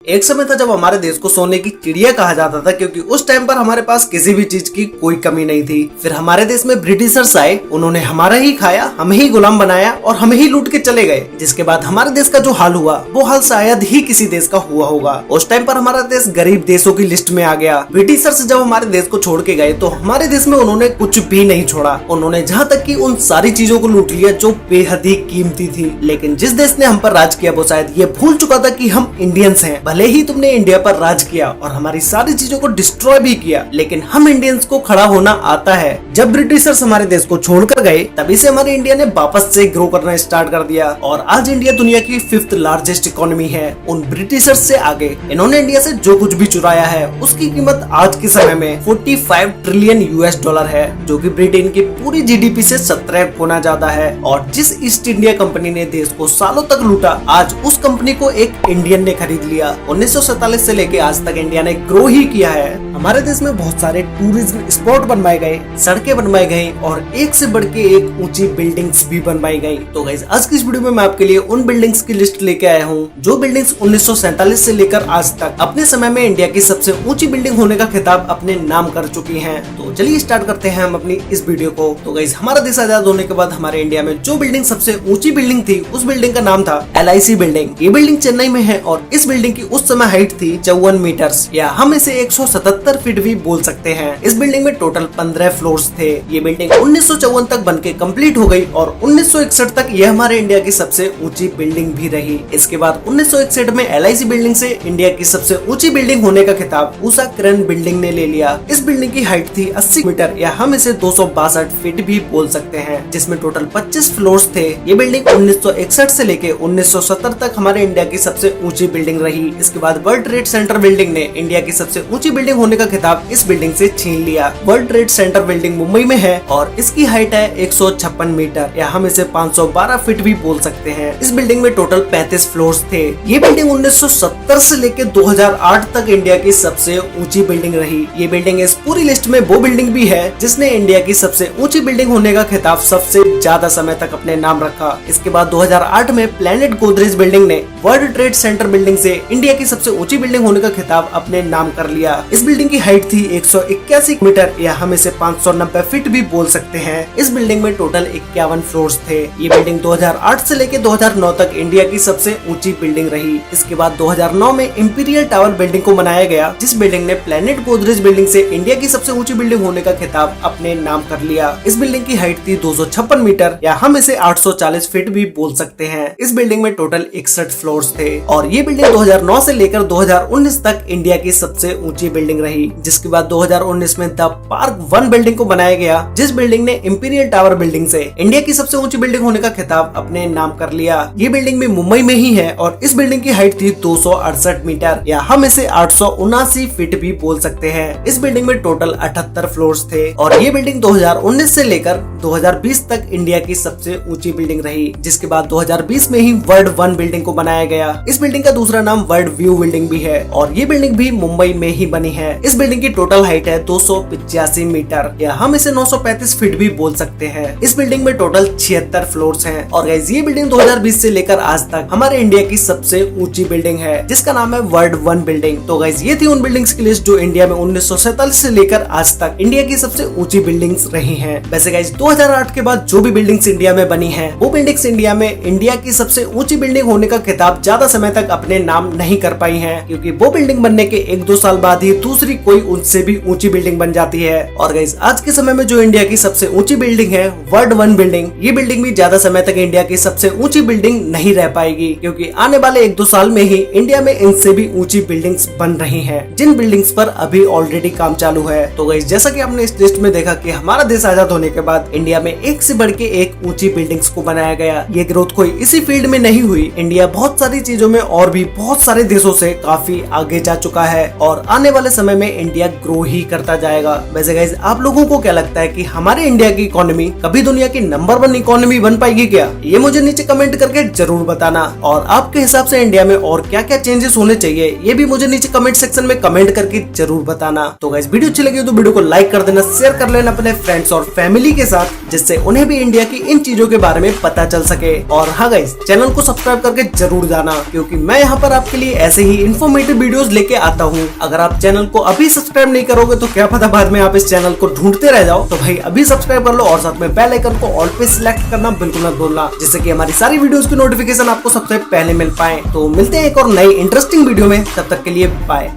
एक समय था जब हमारे देश को सोने की चिड़िया कहा जाता था, क्योंकि उस टाइम पर हमारे पास किसी भी चीज की कोई कमी नहीं थी। फिर हमारे देश में ब्रिटिशर्स आए, उन्होंने हमारा ही खाया, हमें ही गुलाम बनाया और हमें ही लूट के चले गए। जिसके बाद हमारे देश का जो हाल हुआ वो हाल शायद ही किसी देश का हुआ होगा। उस टाइम पर हमारा देश गरीब देशों की लिस्ट में आ गया। ब्रिटिशर्स जब हमारे देश को छोड़ के गए तो हमारे देश में उन्होंने कुछ भी नहीं छोड़ा। उन्होंने जहाँ तक की उन सारी चीजों को लूट लिया जो बेहद ही कीमती थी। लेकिन जिस देश ने हम पर राज किया वो शायद ये भूल चुका था कि हम इंडियंस हैं। भले ही तुमने इंडिया पर राज किया और हमारी सारी चीजों को डिस्ट्रॉय भी किया, लेकिन हम इंडियंस को खड़ा होना आता है। जब ब्रिटिशर्स हमारे देश को छोड़कर गए तभी से हमारे इंडिया ने वापस से ग्रो करना स्टार्ट कर दिया और आज इंडिया दुनिया की 5th लार्जेस्ट इकोनॉमी है। उन ब्रिटिशर्स से आगे इन्होंने इंडिया से जो कुछ भी चुराया है उसकी कीमत आज के समय में 45 ट्रिलियन US डॉलर है, जो कि ब्रिटेन की पूरी GDP से 17 गुना ज्यादा है। और जिस ईस्ट इंडिया कंपनी ने देश को सालों तक लूटा, आज उस कंपनी को एक इंडियन ने खरीद लिया। 1947 से लेके आज तक इंडिया ने ग्रो ही किया है। हमारे देश में बहुत सारे टूरिज्म स्पॉट बनवाए गए, सड़कें बनवाई गई और एक से बढ़ के एक ऊंची बिल्डिंग्स भी बनवाई गई। तो गाइस आज की इस वीडियो में मैं आपके लिए उन बिल्डिंग्स की लिस्ट लेके आया हूँ जो बिल्डिंग्स 1947 से लेकर आज तक अपने समय में इंडिया की सबसे ऊंची बिल्डिंग होने का खिताब अपने नाम कर चुकी है। तो चलिए स्टार्ट करते हैं हम अपनी इस वीडियो को। तो गाइस हमारा देश आजाद होने के बाद हमारे इंडिया में जो बिल्डिंग सबसे ऊंची बिल्डिंग थी उस बिल्डिंग का नाम था LIC बिल्डिंग। ये बिल्डिंग चेन्नई में है और इस बिल्डिंग की उस समय हाइट थी 54 मीटर्स या हम इसे 177 फीट भी बोल सकते हैं। इस बिल्डिंग में टोटल 15 फ्लोर्स थे। ये बिल्डिंग 1954 तक बनके कंप्लीट हो गई और 1961 तक यह हमारे इंडिया की सबसे ऊंची बिल्डिंग भी रही। इसके बाद 1961 में LIC बिल्डिंग से इंडिया की सबसे ऊंची बिल्डिंग होने का खिताब उषा किरण बिल्डिंग ने ले लिया। इस बिल्डिंग की हाइट थी 80 मीटर या हम इसे 262 फीट भी बोल सकते हैं, जिसमें टोटल 25 फ्लोर्स थे। ये बिल्डिंग 1961 से लेके 1970 तक हमारे इंडिया की सबसे ऊंची बिल्डिंग रही। इसके बाद वर्ल्ड ट्रेड सेंटर बिल्डिंग ने इंडिया की सबसे ऊंची बिल्डिंग होने का खिताब इस बिल्डिंग से छीन लिया। World trade centre building Mumbai में है और इसकी हाइट है 156 मीटर या हम इसे 512 फीट भी बोल सकते हैं। इस बिल्डिंग में टोटल 35 फ्लोर्स थे। ये बिल्डिंग 1970 से लेके 2008 तक इंडिया की सबसे ऊंची बिल्डिंग रही। ये बिल्डिंग इस पूरी लिस्ट में वो बिल्डिंग भी है जिसने इंडिया की सबसे ऊंची बिल्डिंग होने का खिताब सबसे ज्यादा समय तक अपने नाम रखा। इसके बाद 2008 में प्लैनेट गोदरेज बिल्डिंग ने वर्ल्ड ट्रेड सेंटर बिल्डिंग से इंडिया की सबसे ऊंची बिल्डिंग होने का खिताब अपने नाम कर लिया। इस बिल्डिंग की हाइट थी 181 मीटर या हम इसे 590 फीट भी बोल सकते हैं। इस बिल्डिंग में टोटल 51 फ्लोर्स थे। ये बिल्डिंग 2008 से लेके 2009 तक इंडिया की सबसे ऊंची बिल्डिंग रही। इसके बाद 2009 में इंपीरियल टावर बिल्डिंग को बनाया गया, जिस बिल्डिंग ने प्लैनेट गोदरेज बिल्डिंग से इंडिया की सबसे ऊंची बिल्डिंग होने का खिताब अपने नाम कर लिया। इस बिल्डिंग की हाइट थी 256 मीटर या हम इसे 840 फीट भी बोल सकते हैं। इस बिल्डिंग में टोटल 61 फ्लोर्स थे और ये बिल्डिंग 2009 से लेकर 2019 तक इंडिया की सबसे ऊंची बिल्डिंग रही। जिसके बाद 2019 में द पार्क 1 बिल्डिंग को बनाया गया, जिस बिल्डिंग ने इंपीरियल टावर बिल्डिंग से इंडिया की सबसे ऊंची बिल्डिंग होने का खिताब अपने नाम कर लिया। ये बिल्डिंग भी मुंबई में ही है और इस बिल्डिंग की हाइट थी 268 मीटर या हम इसे 879 फीट भी बोल सकते हैं। इस बिल्डिंग में टोटल 78 फ्लोर्स थे और ये बिल्डिंग 2019 से लेकर 2020 तक इंडिया की सबसे ऊंची बिल्डिंग रही। जिसके बाद 2020 में ही वर्ल्ड 1 बिल्डिंग को बनाया गया। इस बिल्डिंग का दूसरा नाम वर्ल्ड व्यू बिल्डिंग भी है और ये बिल्डिंग भी मुंबई में ही बनी है। इस बिल्डिंग की टोटल हाइट है 285 मीटर या हम इसे 935 फीट भी बोल सकते हैं। इस बिल्डिंग में टोटल 76 फ्लोर्स हैं और गाइस ये बिल्डिंग 2020 से लेकर आज तक हमारे इंडिया की सबसे ऊंची बिल्डिंग है, जिसका नाम है वर्ल्ड 1 बिल्डिंग। तो गाइस ये थी उन बिल्डिंग्स की लिस्ट जो इंडिया में 1947 से लेकर आज तक इंडिया की सबसे ऊंची बिल्डिंग्स रही हैं। वैसे गाइस 2008 के बाद जो भी बिल्डिंग्स इंडिया में बनी है वो बिल्डिंग्स इंडिया में इंडिया की सबसे ऊंची बिल्डिंग होने का खिताब ज्यादा समय तक अपने नाम नहीं कर पाई है, क्योंकि वो बिल्डिंग बनने के 1-2 साल बाद ही दूसरी कोई उनसे भी ऊंची बिल्डिंग बन जाती है। और गाइस आज के समय में जो इंडिया की सबसे ऊंची बिल्डिंग है वर्ल्ड 1 बिल्डिंग, ये बिल्डिंग भी ज्यादा समय तक इंडिया की सबसे ऊंची बिल्डिंग नहीं रह पाएगी, क्योंकि आने वाले 1-2 साल में ही इंडिया में इनसे भी ऊंची बिल्डिंग्स बन रही हैं, जिन बिल्डिंग्स पर अभी ऑलरेडी काम चालू है। तो गाइस जैसा कि आपने इस लिस्ट में देखा कि हमारा देश आजाद होने के बाद इंडिया में एक से बढ़ के एक ऊंची बिल्डिंग्स को बनाया गया। ये ग्रोथ कोई इसी फील्ड में नहीं हुई। इंडिया बहुत सारी चीजों में और भी बहुत सारे देशों से काफी आगे जा चुका है और आने वाले समय में इंडिया ग्रो ही करता जाएगा। वैसे गाइस आप लोगों को क्या लगता है कि हमारे इंडिया की इकोनॉमी कभी दुनिया की नंबर 1 इकोनॉमी बन पाएगी क्या? ये मुझे नीचे कमेंट करके जरूर बताना। और आपके हिसाब से इंडिया में और क्या क्या चेंजेस होने चाहिए ये भी मुझे नीचे कमेंट सेक्शन में कमेंट करके जरूर बताना। तो गाइस वीडियो अच्छी लगी तो वीडियो को लाइक कर देना, शेयर कर लेना अपने फ्रेंड्स और फैमिली के साथ, जिससे उन्हें भी इंडिया की इन चीजों के बारे में पता चल सके। और हाँ गाइस चैनल को सब्सक्राइब करके जरूर जुड़ जाना, क्योंकि मैं यहाँ पर आपके लिए ऐसे ही इन्फॉर्मेटिव वीडियोस लेके आता हूँ। अगर आप चैनल को अभी सब्सक्राइब नहीं करोगे तो क्या पता बाद में आप इस चैनल को ढूंढते रह जाओ। तो भाई अभी सब्सक्राइब कर लो और साथ में बेल आइकन को ऑल पे सिलेक्ट करना बिल्कुल मत भूलना, जिससे कि हमारी सारी वीडियोस की नोटिफिकेशन आपको सबसे पहले मिल पाए। तो मिलते हैं एक और नई इंटरेस्टिंग वीडियो में, तब तक के लिए बाय।